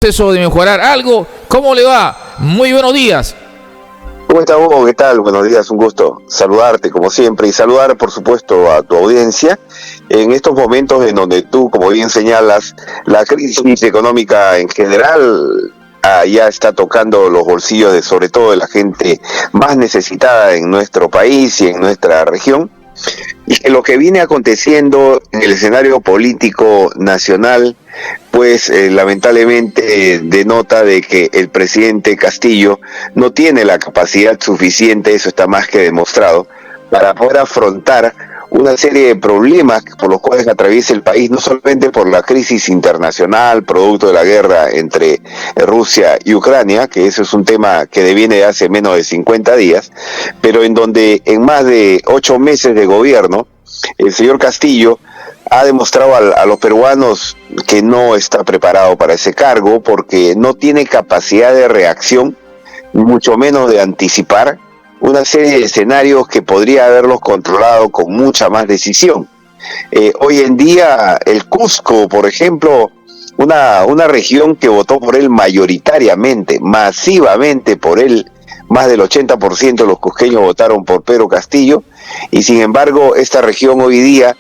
Eso de mejorar algo. ¿Cómo le va? Muy buenos días. ¿Cómo estás, Hugo? ¿Qué tal? Buenos días, un gusto saludarte como siempre y saludar, por supuesto, a tu audiencia en estos momentos en donde tú, como bien señalas, la crisis económica en general ya está tocando los bolsillos de sobre todo de la gente más necesitada en nuestro país y en nuestra región. Y que lo que viene aconteciendo en el escenario político nacional, pues lamentablemente denota de que el presidente Castillo no tiene la capacidad suficiente, eso está más que demostrado, para poder afrontar una serie de problemas por los cuales atraviesa el país, no solamente por la crisis internacional, producto de la guerra entre Rusia y Ucrania, que eso es un tema que deviene de hace menos de 50 días, pero en donde en más de 8 meses de gobierno, el señor Castillo ha demostrado a los peruanos que no está preparado para ese cargo porque no tiene capacidad de reacción, mucho menos de anticipar una serie de escenarios que podría haberlos controlado con mucha más decisión. Hoy en día el Cusco, por ejemplo, una región que votó por él mayoritariamente, masivamente por él, más del 80% de los cusqueños votaron por Pedro Castillo, y sin embargo esta región hoy día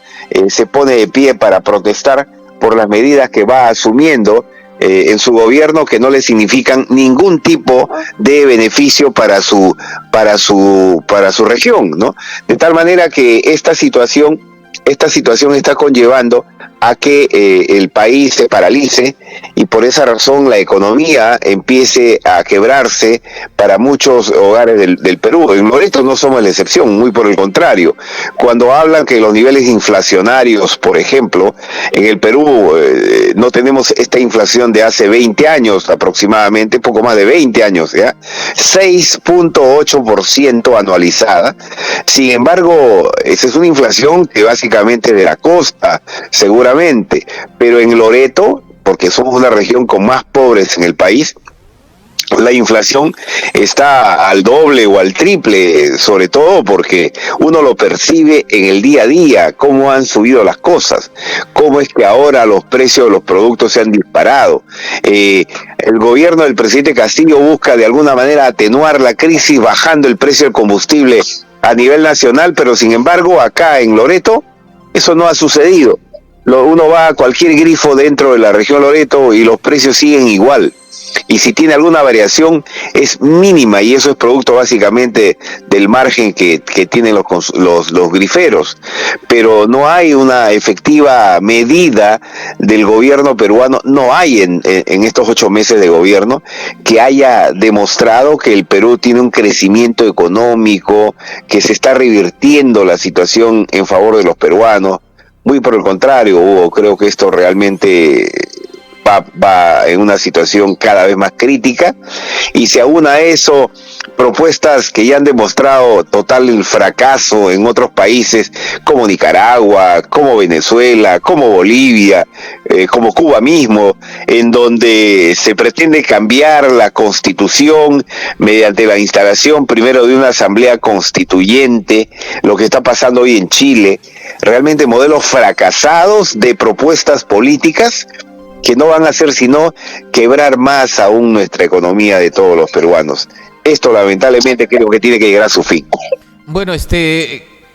se pone de pie para protestar por las medidas que va asumiendo en su gobierno, que no le significan ningún tipo de beneficio para su región, ¿no? De tal manera que esta situación está conllevando a que el país se paralice y por esa razón la economía empiece a quebrarse para muchos hogares del Perú. En Loreto no somos la excepción, muy por el contrario. Cuando hablan que los niveles inflacionarios, por ejemplo, en el Perú no tenemos esta inflación de hace 20 años aproximadamente, poco más de 20 años, ¿ya? 6.8% anualizada. Sin embargo, esa es una inflación que básicamente de la costa, seguramente, pero en Loreto, porque somos una región con más pobres en el país, la inflación está al doble o al triple, sobre todo porque uno lo percibe en el día a día, cómo han subido las cosas, cómo es que ahora los precios de los productos se han disparado. El gobierno del presidente Castillo busca de alguna manera atenuar la crisis bajando el precio del combustible a nivel nacional, pero sin embargo acá en Loreto eso no ha sucedido. Uno va a cualquier grifo dentro de la región Loreto y los precios siguen igual. Y si tiene alguna variación es mínima, y eso es producto básicamente del margen que tienen los griferos. Pero no hay una efectiva medida del gobierno peruano, no hay en estos 8 meses de gobierno que haya demostrado que el Perú tiene un crecimiento económico, que se está revirtiendo la situación en favor de los peruanos. Muy por el contrario, Hugo, creo que esto realmente va en una situación cada vez más crítica, y se aúna a eso propuestas que ya han demostrado total fracaso en otros países como Nicaragua, como Venezuela, como Bolivia, como Cuba mismo, en donde se pretende cambiar la Constitución mediante la instalación primero de una asamblea constituyente, lo que está pasando hoy en Chile, realmente modelos fracasados de propuestas políticas que no van a hacer sino quebrar más aún nuestra economía de todos los peruanos. Esto lamentablemente creo que tiene que llegar a su fin. Bueno,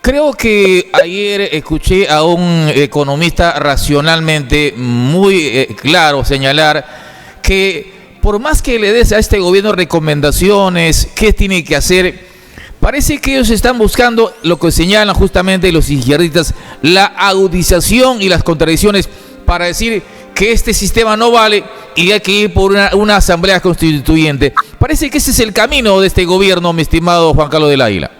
creo que ayer escuché a un economista racionalmente muy claro señalar que por más que le des a este gobierno recomendaciones, qué tiene que hacer, parece que ellos están buscando lo que señalan justamente los izquierdistas, la agudización y las contradicciones para decir que este sistema no vale y hay que ir por una asamblea constituyente. Parece que ese es el camino de este gobierno, mi estimado Juan Carlos del Águila.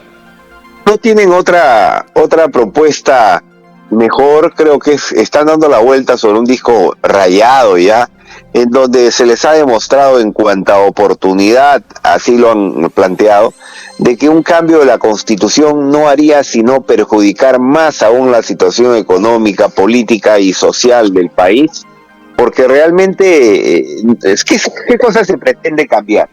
No tienen otra propuesta mejor, creo que están dando la vuelta sobre un disco rayado ya, en donde se les ha demostrado en cuanto a oportunidad, así lo han planteado, de que un cambio de la Constitución no haría sino perjudicar más aún la situación económica, política y social del país, porque realmente ¿qué cosa se pretende cambiar?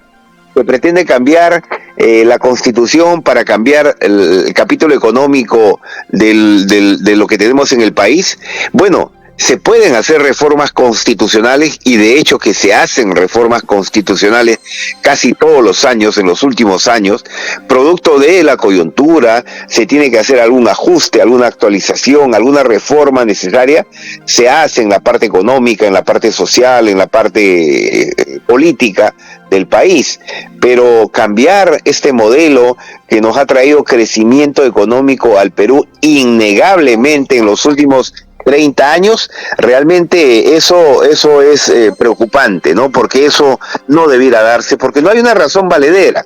Se pretende cambiar la Constitución para cambiar el capítulo económico de lo que tenemos en el país. Bueno, se pueden hacer reformas constitucionales, y de hecho que se hacen reformas constitucionales casi todos los años, en los últimos años, producto de la coyuntura. Se tiene que hacer algún ajuste, alguna actualización, alguna reforma necesaria, se hace en la parte económica, en la parte social, en la parte política del país. Pero cambiar este modelo que nos ha traído crecimiento económico al Perú innegablemente en los últimos 30 años, realmente eso es preocupante, ¿no? Porque eso no debiera darse, porque no hay una razón valedera.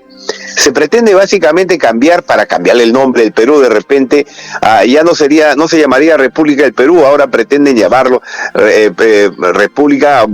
Se pretende básicamente cambiar, para cambiarle el nombre del Perú, de repente ya no se llamaría República del Perú, ahora pretenden llamarlo República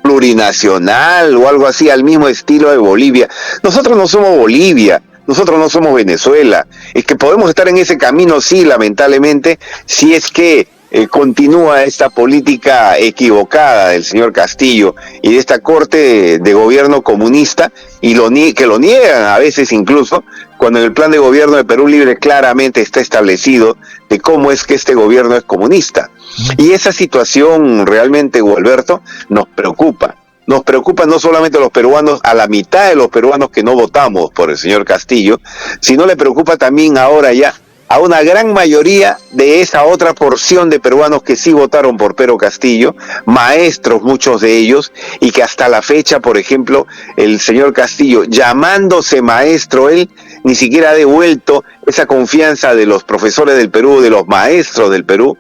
Plurinacional o algo así, al mismo estilo de Bolivia. Nosotros no somos Bolivia, nosotros no somos Venezuela. Es que podemos estar en ese camino, sí, lamentablemente, si es que continúa esta política equivocada del señor Castillo y de esta corte de gobierno comunista, y que lo niegan a veces incluso, cuando en el plan de gobierno de Perú Libre claramente está establecido de cómo es que este gobierno es comunista. Y esa situación realmente, Gualberto, nos preocupa. Nos preocupa no solamente a los peruanos, a la mitad de los peruanos que no votamos por el señor Castillo, sino le preocupa también ahora ya a una gran mayoría de esa otra porción de peruanos que sí votaron por Pedro Castillo, maestros muchos de ellos, y que hasta la fecha, por ejemplo, el señor Castillo, llamándose maestro él, ni siquiera ha devuelto esa confianza de los profesores del Perú, de los maestros del Perú,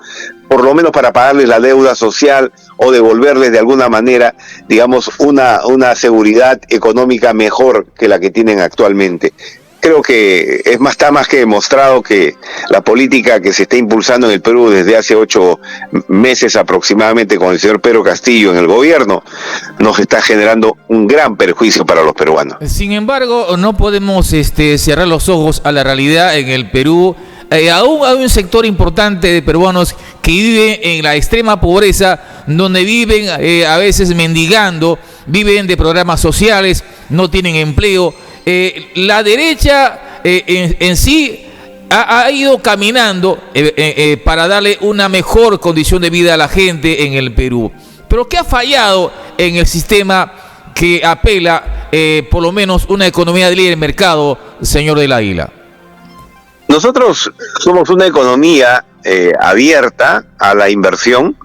por lo menos para pagarles la deuda social o devolverles de alguna manera, digamos, una seguridad económica mejor que la que tienen actualmente. Creo que está más que demostrado que la política que se está impulsando en el Perú desde hace 8 meses aproximadamente con el señor Pedro Castillo en el gobierno nos está generando un gran perjuicio para los peruanos. Sin embargo, no podemos cerrar los ojos a la realidad en el Perú. Aún hay un sector importante de peruanos que viven en la extrema pobreza, donde viven a veces mendigando, viven de programas sociales, no tienen empleo. La derecha en sí ha ido caminando para darle una mejor condición de vida a la gente en el Perú. Pero ¿qué ha fallado en el sistema que apela por lo menos una economía de libre mercado, señor del Águila? Nosotros somos una economía abierta a la inversión,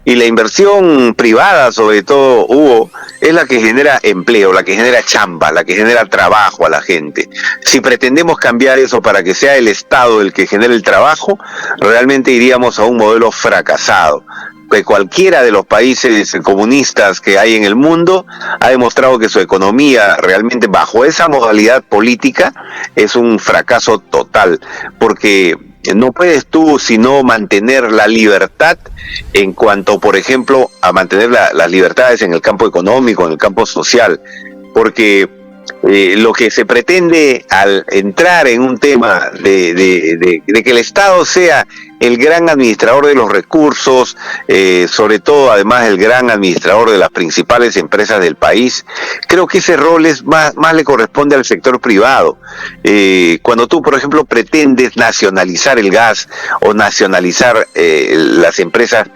y la inversión privada, sobre todo, Hugo, es la que genera empleo, la que genera chamba, la que genera trabajo a la gente. Si pretendemos cambiar eso para que sea el Estado el que genere el trabajo, realmente iríamos a un modelo fracasado. Que cualquiera de los países comunistas que hay en el mundo ha demostrado que su economía realmente bajo esa modalidad política es un fracaso total, porque no puedes tú sino mantener la libertad en cuanto, por ejemplo, a mantener las libertades en el campo económico, en el campo social, porque lo que se pretende al entrar en un tema de que el Estado sea el gran administrador de los recursos, sobre todo además el gran administrador de las principales empresas del país, creo que ese rol más le corresponde al sector privado. Cuando tú, por ejemplo, pretendes nacionalizar el gas o nacionalizar las empresas,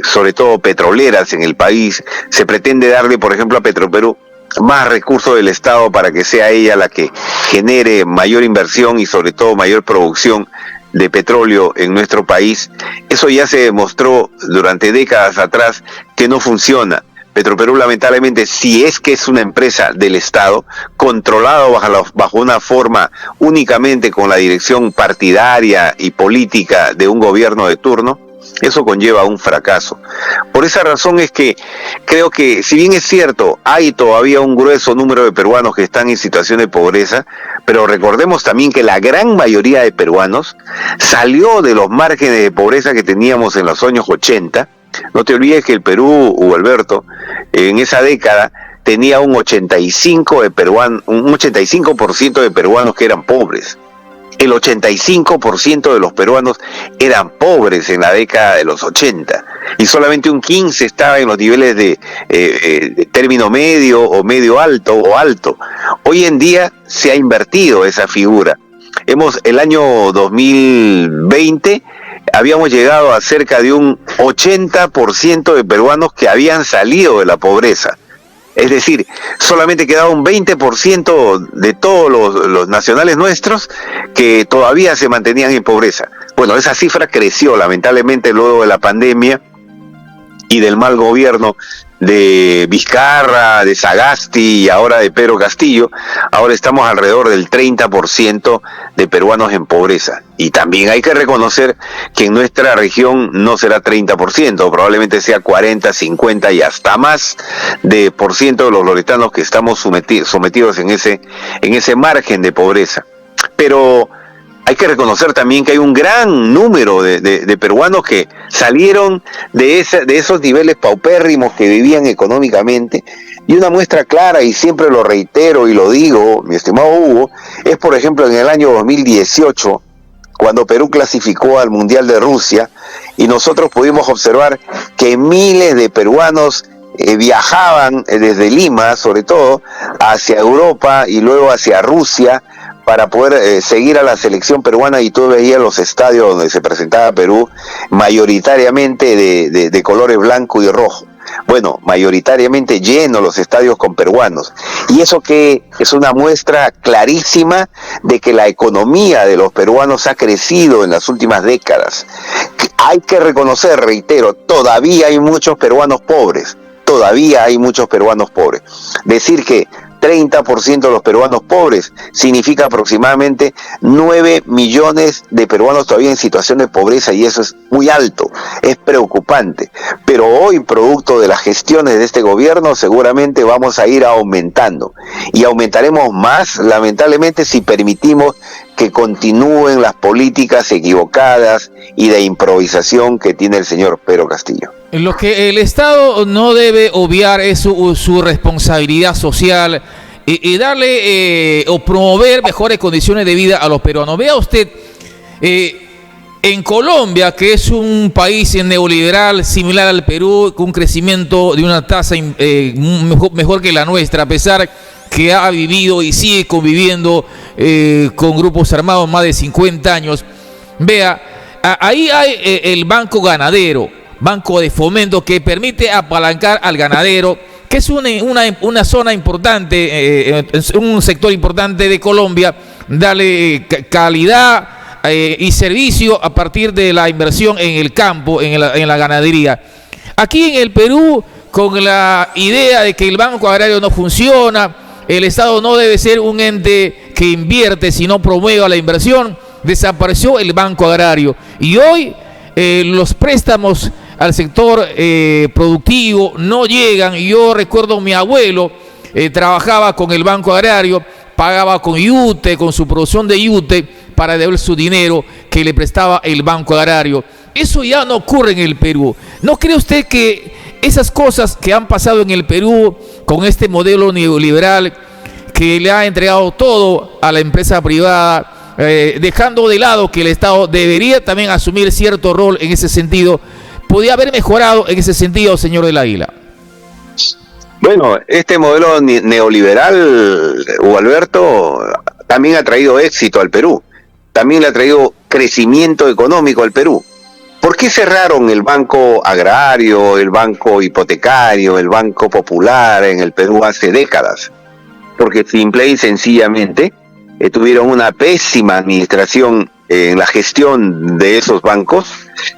sobre todo petroleras en el país, se pretende darle, por ejemplo, a Petroperú más recursos del Estado para que sea ella la que genere mayor inversión y sobre todo mayor producción de petróleo en nuestro país. Eso ya se demostró durante décadas atrás que no funciona. Petroperú, lamentablemente, si es que es una empresa del Estado, controlado bajo una forma únicamente con la dirección partidaria y política de un gobierno de turno, eso conlleva un fracaso. Por esa razón es que creo que, si bien es cierto, hay todavía un grueso número de peruanos que están en situación de pobreza, pero recordemos también que la gran mayoría de peruanos salió de los márgenes de pobreza que teníamos en los años 80. No te olvides que el Perú, Hugo Alberto, en esa década tenía un 85% de peruanos que eran pobres. El 85% de los peruanos eran pobres en la década de los 80 y solamente un 15% estaba en los niveles de término medio o medio alto o alto. Hoy en día se ha invertido esa figura. El año 2020 habíamos llegado a cerca de un 80% de peruanos que habían salido de la pobreza. Es decir, solamente quedaba un 20% de todos los nacionales nuestros que todavía se mantenían en pobreza. Bueno, esa cifra creció lamentablemente luego de la pandemia y del mal gobierno de Vizcarra, de Sagasti y ahora de Pedro Castillo. Ahora estamos alrededor del 30% de peruanos en pobreza. Y también hay que reconocer que en nuestra región no será 30%, probablemente sea 40, 50 y hasta más de por ciento de los loretanos que estamos sometidos en ese margen de pobreza. Pero hay que reconocer también que hay un gran número de peruanos que salieron de esos niveles paupérrimos que vivían económicamente. Y una muestra clara, y siempre lo reitero y lo digo, mi estimado Hugo, es por ejemplo en el año 2018, cuando Perú clasificó al Mundial de Rusia, y nosotros pudimos observar que miles de peruanos viajaban desde Lima, sobre todo, hacia Europa y luego hacia Rusia, para poder seguir a la selección peruana, y tú veías los estadios donde se presentaba Perú, mayoritariamente de colores blanco y rojo. Bueno, mayoritariamente llenos los estadios con peruanos. Y eso que es una muestra clarísima de que la economía de los peruanos ha crecido en las últimas décadas. Hay que reconocer, reitero, todavía hay muchos peruanos pobres. Todavía hay muchos peruanos pobres. Decir que 30% de los peruanos pobres significa aproximadamente 9 millones de peruanos todavía en situación de pobreza, y eso es muy alto, es preocupante. Pero hoy, producto de las gestiones de este gobierno, seguramente vamos a ir aumentando, y aumentaremos más, lamentablemente, si permitimos que continúen las políticas equivocadas y de improvisación que tiene el señor Pedro Castillo. Lo que el Estado no debe obviar es su responsabilidad social y darle o promover mejores condiciones de vida a los peruanos. Vea usted, en Colombia, que es un país neoliberal similar al Perú, con un crecimiento de una tasa mejor que la nuestra, a pesar que ha vivido y sigue conviviendo con grupos armados más de 50 años. Vea, ahí hay el Banco Ganadero, Banco de Fomento, que permite apalancar al ganadero, que es una zona importante, un sector importante de Colombia, darle calidad y servicio a partir de la inversión en el campo, en la ganadería. Aquí en el Perú, con la idea de que el Banco Agrario no funciona, el Estado no debe ser un ente que invierte, sino promueva la inversión, desapareció el Banco Agrario. Y hoy los préstamos al sector productivo no llegan. Yo recuerdo mi abuelo trabajaba con el Banco Agrario, pagaba con yute, con su producción de yute, para devolver su dinero que le prestaba el Banco Agrario. Eso ya no ocurre en el Perú. ¿No cree usted que esas cosas que han pasado en el Perú con este modelo neoliberal que le ha entregado todo a la empresa privada, dejando de lado que el Estado debería también asumir cierto rol en ese sentido, podría haber mejorado en ese sentido, señor del Águila? Bueno, este modelo neoliberal, Hugo Alberto, también ha traído éxito al Perú, también le ha traído crecimiento económico al Perú. ¿Por qué cerraron el Banco Agrario, el Banco Hipotecario, el Banco Popular en el Perú hace décadas? Porque simple y sencillamente tuvieron una pésima administración en la gestión de esos bancos,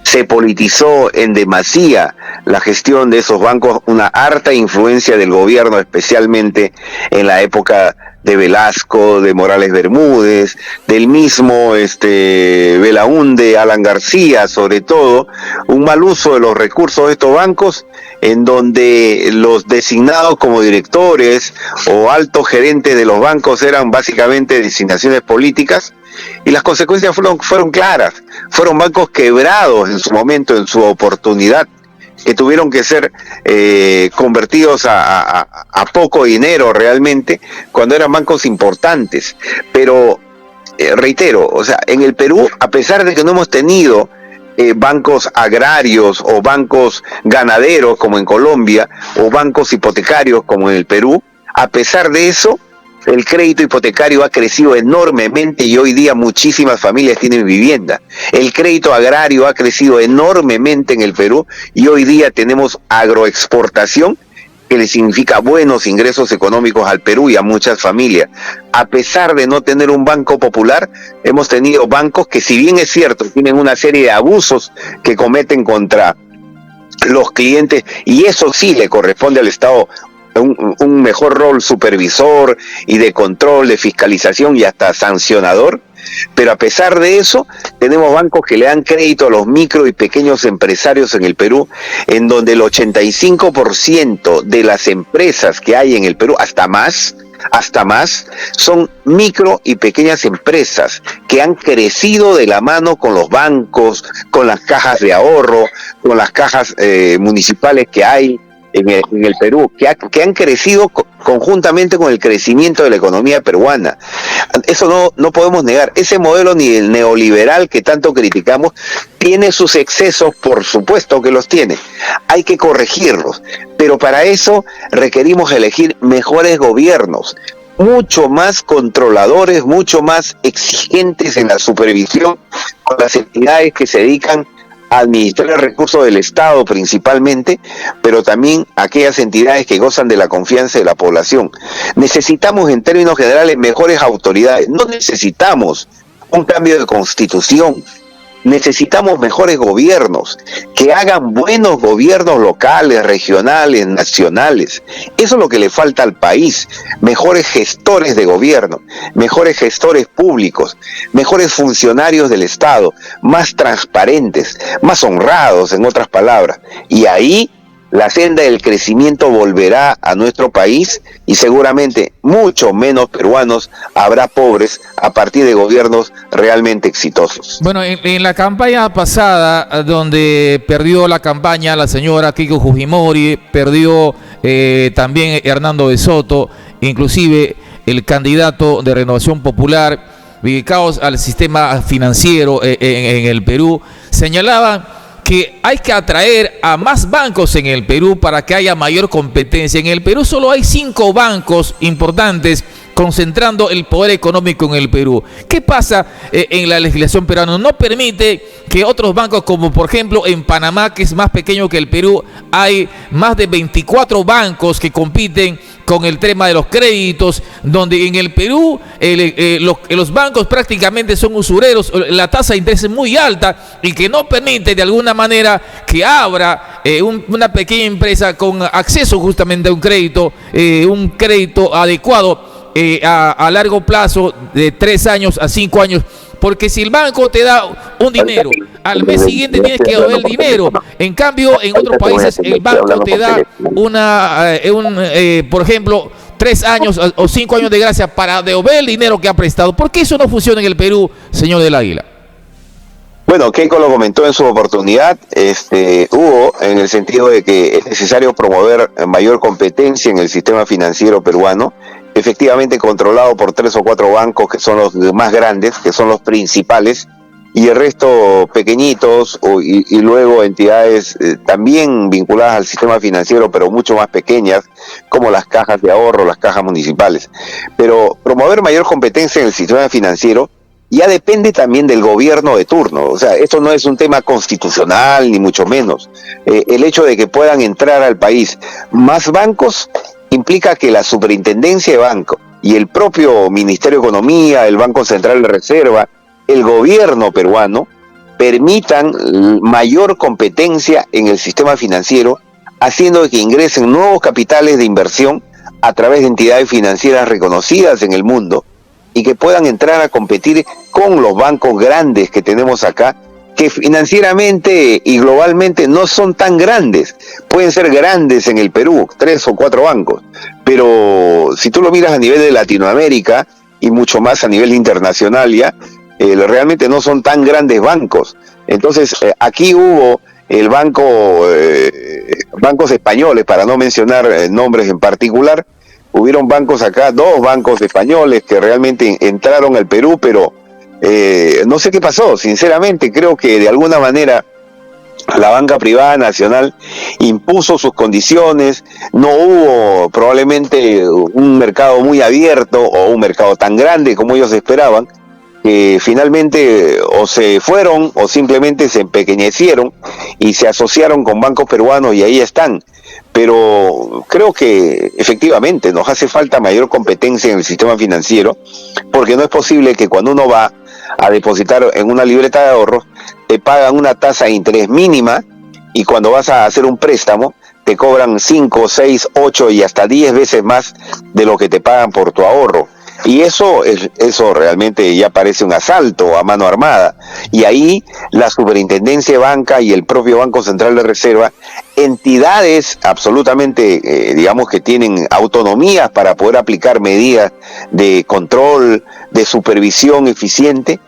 se politizó en demasía la gestión de esos bancos, una harta influencia del gobierno, especialmente en la época de Velasco, de Morales Bermúdez, del mismo Belaúnde, Alan García, sobre todo, un mal uso de los recursos de estos bancos, en donde los designados como directores o altos gerentes de los bancos eran básicamente designaciones políticas, y las consecuencias fueron claras. Fueron bancos quebrados en su momento, en su oportunidad, que tuvieron que ser convertidos a poco dinero realmente, cuando eran bancos importantes. Pero reitero, o sea, en el Perú, a pesar de que no hemos tenido bancos agrarios o bancos ganaderos como en Colombia, o bancos hipotecarios como en el Perú, a pesar de eso, El crédito hipotecario ha crecido enormemente y hoy día muchísimas familias tienen vivienda. El crédito agrario ha crecido enormemente en el Perú y hoy día tenemos agroexportación, que le significa buenos ingresos económicos al Perú y a muchas familias. A pesar de no tener un banco popular, hemos tenido bancos que, si bien es cierto, tienen una serie de abusos que cometen contra los clientes, y eso sí le corresponde al Estado un mejor rol supervisor y de control, de fiscalización y hasta sancionador. Pero a pesar de eso, tenemos bancos que le dan crédito a los micro y pequeños empresarios en el Perú, en donde el 85% de las empresas que hay en el Perú, hasta más, son micro y pequeñas empresas que han crecido de la mano con los bancos, con las cajas de ahorro, con las cajas municipales que hay en el Perú, que han crecido conjuntamente con el crecimiento de la economía peruana. Eso no podemos negar. Ese modelo ni el neoliberal que tanto criticamos tiene sus excesos, por supuesto que los tiene. Hay que corregirlos, pero para eso requerimos elegir mejores gobiernos, mucho más controladores, mucho más exigentes en la supervisión con las entidades que se dedican a administrar el recurso del Estado principalmente, pero también aquellas entidades que gozan de la confianza de la población. Necesitamos, en términos generales, mejores autoridades. No necesitamos un cambio de constitución. Necesitamos mejores gobiernos, que hagan buenos gobiernos locales, regionales, nacionales. Eso es lo que le falta al país. Mejores gestores de gobierno, mejores gestores públicos, mejores funcionarios del Estado, más transparentes, más honrados, en otras palabras. Y ahí la senda del crecimiento volverá a nuestro país y seguramente mucho menos peruanos habrá pobres a partir de gobiernos realmente exitosos. Bueno, en la campaña pasada, donde perdió la campaña la señora Keiko Fujimori, perdió también Hernando de Soto, inclusive el candidato de Renovación Popular, dedicados al sistema financiero en el Perú, señalaban que hay que atraer a más bancos en el Perú para que haya mayor competencia. En el Perú solo hay 5 bancos importantes concentrando el poder económico en el Perú. ¿Qué pasa en la legislación peruana? No permite que otros bancos, como por ejemplo en Panamá, que es más pequeño que el Perú, hay más de 24 bancos que compiten con el tema de los créditos, donde en el Perú los bancos prácticamente son usureros, la tasa de interés es muy alta y que no permite de alguna manera que abra una pequeña empresa con acceso justamente a un crédito adecuado a largo plazo, de 3 años a 5 años. Porque si el banco te da un dinero, al mes siguiente tienes que devolver el dinero. En cambio, en otros países el banco te da por ejemplo, 3 años o 5 años de gracia para devolver el dinero que ha prestado. ¿Por qué eso no funciona en el Perú, señor del Águila? Bueno, Keiko lo comentó en su oportunidad, Hugo, en el sentido de que es necesario promover mayor competencia en el sistema financiero peruano, efectivamente controlado por 3 o 4 bancos que son los más grandes, que son los principales, y el resto pequeñitos y luego entidades también vinculadas al sistema financiero, pero mucho más pequeñas, como las cajas de ahorro, las cajas municipales. Pero promover mayor competencia en el sistema financiero ya depende también del gobierno de turno. O sea, esto no es un tema constitucional, ni mucho menos. El hecho de que puedan entrar al país más bancos implica que la Superintendencia de Banco y el propio Ministerio de Economía, el Banco Central de Reserva, el gobierno peruano, permitan mayor competencia en el sistema financiero, haciendo que ingresen nuevos capitales de inversión a través de entidades financieras reconocidas en el mundo y que puedan entrar a competir con los bancos grandes que tenemos acá, que financieramente y globalmente no son tan grandes. Pueden ser grandes en el Perú, 3 o 4 bancos, pero si tú lo miras a nivel de Latinoamérica y mucho más a nivel internacional ya, realmente no son tan grandes bancos. Entonces aquí hubo el bancos españoles, para no mencionar nombres en particular, hubieron bancos acá, 2 bancos españoles que realmente entraron al Perú, pero no sé qué pasó, sinceramente. Creo que de alguna manera La banca privada nacional impuso sus condiciones, no hubo probablemente un mercado muy abierto o un mercado tan grande como ellos esperaban, que finalmente o se fueron o simplemente se empequeñecieron y se asociaron con bancos peruanos y ahí están. Pero creo que efectivamente nos hace falta mayor competencia en el sistema financiero, porque no es posible que cuando uno va a depositar en una libreta de ahorros te pagan una tasa de interés mínima y cuando vas a hacer un préstamo te cobran 5, 6, 8 y hasta 10 veces más de lo que te pagan por tu ahorro. Y eso realmente ya parece un asalto a mano armada. Y ahí la Superintendencia de Banca y el propio Banco Central de Reserva, entidades absolutamente, digamos que tienen autonomías para poder aplicar medidas de control, de supervisión eficiente,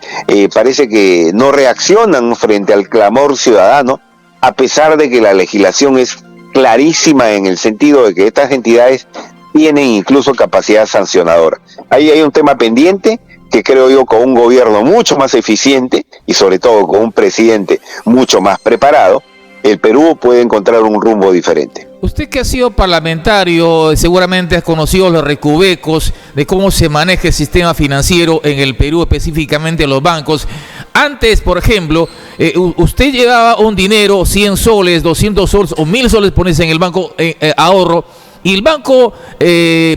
parece que no reaccionan frente al clamor ciudadano, a pesar de que la legislación es clarísima en el sentido de que estas entidades tienen incluso capacidad sancionadora. Ahí hay un tema pendiente que creo yo con un gobierno mucho más eficiente y sobre todo con un presidente mucho más preparado, el Perú puede encontrar un rumbo diferente. Usted que ha sido parlamentario, seguramente ha conocido los recovecos de cómo se maneja el sistema financiero en el Perú, específicamente los bancos. Antes, por ejemplo, usted llevaba un dinero, 100 soles, 200 soles o 1000 soles, pones en el banco ahorro, y el banco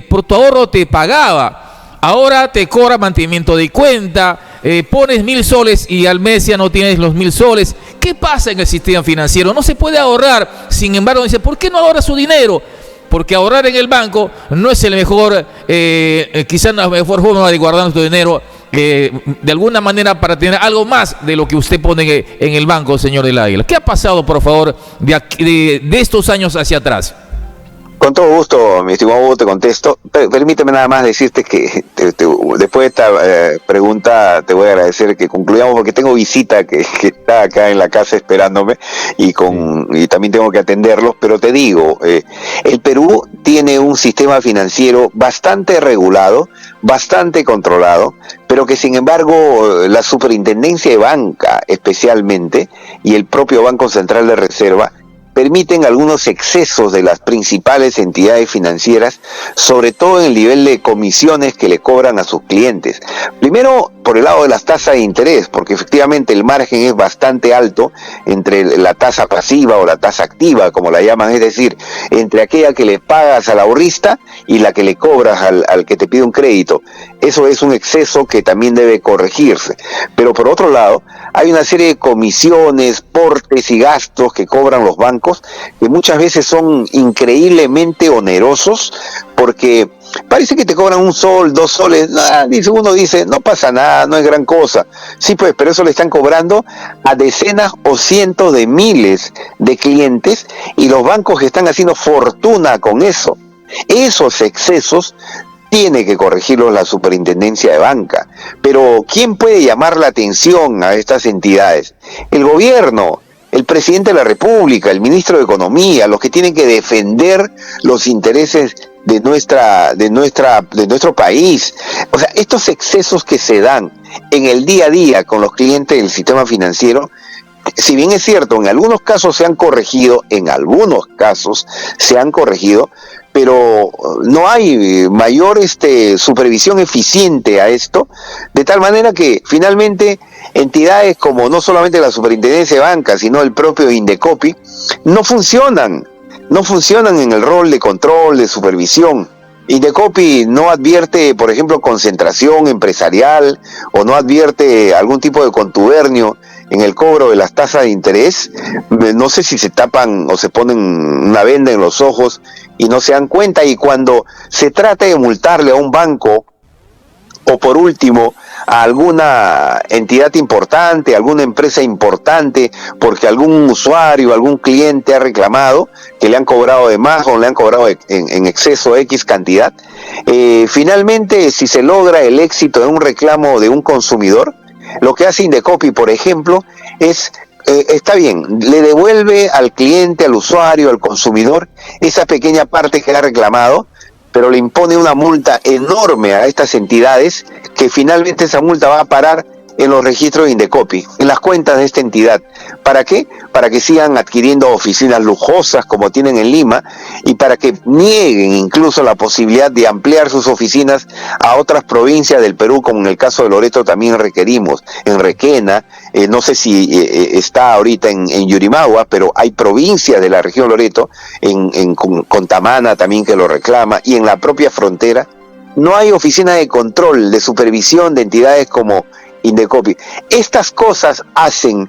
por tu ahorro te pagaba. Ahora te cobra mantenimiento de cuenta, pones 1000 soles y al mes ya no tienes los 1000 soles. ¿Qué pasa en el sistema financiero? No se puede ahorrar. Sin embargo, dice, ¿por qué no ahorra su dinero? Porque ahorrar en el banco no es el mejor, quizás la mejor forma de guardar nuestro dinero, de alguna manera para tener algo más de lo que usted pone en el banco, señor del Águila. ¿Qué ha pasado, por favor, de estos años hacia atrás? Con todo gusto, mi estimado Hugo, te contesto. Permíteme nada más decirte que después de esta pregunta te voy a agradecer que concluyamos porque tengo visita que está acá en la casa esperándome y también tengo que atenderlos, pero te digo, el Perú tiene un sistema financiero bastante regulado, bastante controlado, pero que sin embargo la Superintendencia de Banca especialmente y el propio Banco Central de Reserva permiten algunos excesos de las principales entidades financieras, sobre todo en el nivel de comisiones que le cobran a sus clientes. Primero, por el lado de las tasas de interés, porque efectivamente el margen es bastante alto entre la tasa pasiva o la tasa activa, como la llaman, es decir, entre aquella que le pagas al ahorrista y la que le cobras al que te pide un crédito. Eso es un exceso que también debe corregirse. Pero por otro lado, hay una serie de comisiones, portes y gastos que cobran los bancos que muchas veces son increíblemente onerosos porque parece que te cobran 1 sol, 2 soles, uno dice, no pasa nada, no es gran cosa. Sí, pues, pero eso le están cobrando a decenas o cientos de miles de clientes y los bancos están haciendo fortuna con eso. Esos excesos tiene que corregirlos la Superintendencia de Banca. Pero ¿quién puede llamar la atención a estas entidades? El gobierno, el presidente de la República, el ministro de Economía, los que tienen que defender los intereses de nuestro país. O sea, estos excesos que se dan en el día a día con los clientes del sistema financiero, si bien es cierto, en algunos casos se han corregido, pero no hay mayor supervisión eficiente a esto, de tal manera que finalmente entidades como no solamente la Superintendencia de Banca, sino el propio Indecopi, no funcionan en el rol de control, de supervisión. Indecopi no advierte, por ejemplo, concentración empresarial o no advierte algún tipo de contubernio en el cobro de las tasas de interés. No sé si se tapan o se ponen una venda en los ojos y no se dan cuenta, y cuando se trata de multarle a un banco o por último a alguna entidad importante, alguna empresa importante, porque algún usuario, algún cliente ha reclamado que le han cobrado de más o le han cobrado en exceso X cantidad, finalmente si se logra el éxito de un reclamo de un consumidor, lo que hace Indecopi, por ejemplo, es, está bien, le devuelve al cliente, al usuario, al consumidor, esa pequeña parte que ha reclamado, pero le impone una multa enorme a estas entidades, que finalmente esa multa va a parar en los registros de Indecopi, en las cuentas de esta entidad. ¿Para qué? Para que sigan adquiriendo oficinas lujosas como tienen en Lima y para que nieguen incluso la posibilidad de ampliar sus oficinas a otras provincias del Perú, como en el caso de Loreto también requerimos, en Requena, no sé si está ahorita en Yurimagua, pero hay provincias de la región Loreto, en Contamana también que lo reclama, y en la propia frontera no hay oficina de control, de supervisión de entidades como Indecopi. Estas cosas hacen,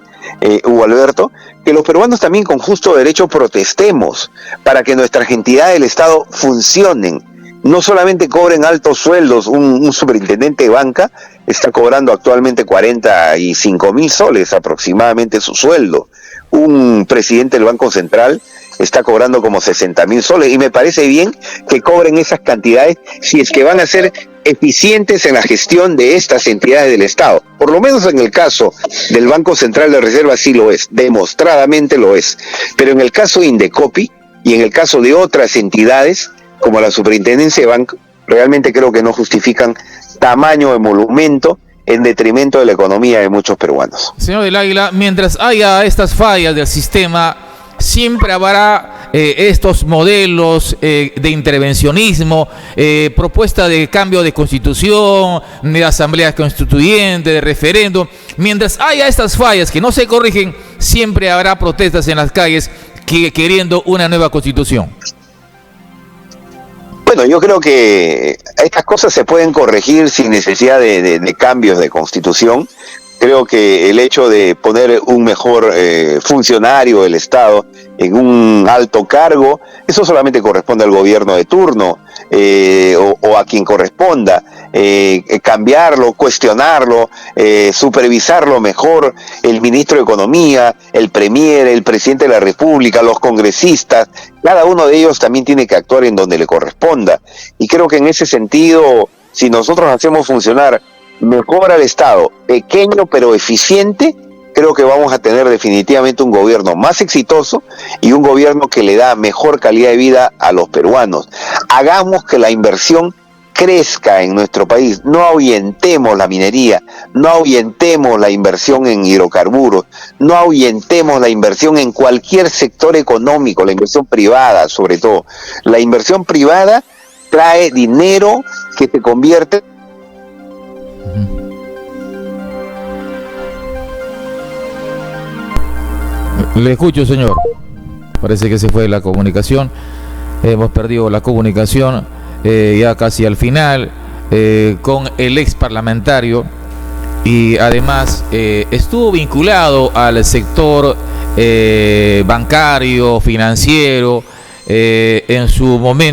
Hugo Alberto, que los peruanos también con justo derecho protestemos para que nuestras entidades del Estado funcionen, no solamente cobren altos sueldos. Un superintendente de banca está cobrando actualmente 45.000 soles aproximadamente su sueldo. Un presidente del Banco Central está cobrando como 60.000 soles, y me parece bien que cobren esas cantidades si es que van a ser eficientes en la gestión de estas entidades del Estado. Por lo menos en el caso del Banco Central de Reserva sí lo es, demostradamente lo es. Pero en el caso de Indecopi y en el caso de otras entidades como la Superintendencia de Banco, realmente creo que no justifican tamaño emolumento en detrimento de la economía de muchos peruanos. Señor del Águila, mientras haya estas fallas del sistema, siempre habrá estos modelos de intervencionismo, propuesta de cambio de constitución, de asamblea constituyente, de referéndum. Mientras haya estas fallas que no se corrigen, siempre habrá protestas en las calles queriendo una nueva constitución. Bueno, yo creo que estas cosas se pueden corregir sin necesidad de cambios de constitución. Creo que el hecho de poner un mejor funcionario del Estado en un alto cargo, eso solamente corresponde al gobierno de turno o a quien corresponda. Cambiarlo, cuestionarlo, supervisarlo mejor el ministro de Economía, el premier, el presidente de la República, los congresistas. Cada uno de ellos también tiene que actuar en donde le corresponda. Y creo que en ese sentido, si nosotros hacemos funcionar mejor al Estado, pequeño pero eficiente, creo que vamos a tener definitivamente un gobierno más exitoso y un gobierno que le da mejor calidad de vida a los peruanos. Hagamos que la inversión crezca en nuestro país, no ahuyentemos la minería, no ahuyentemos la inversión en hidrocarburos, no ahuyentemos la inversión en cualquier sector económico, la inversión privada sobre todo. La inversión privada trae dinero que se convierte. Le escucho, señor. Parece que se fue la comunicación. Hemos perdido la comunicación ya casi al final con el ex parlamentario, y además estuvo vinculado al sector bancario, financiero en su momento.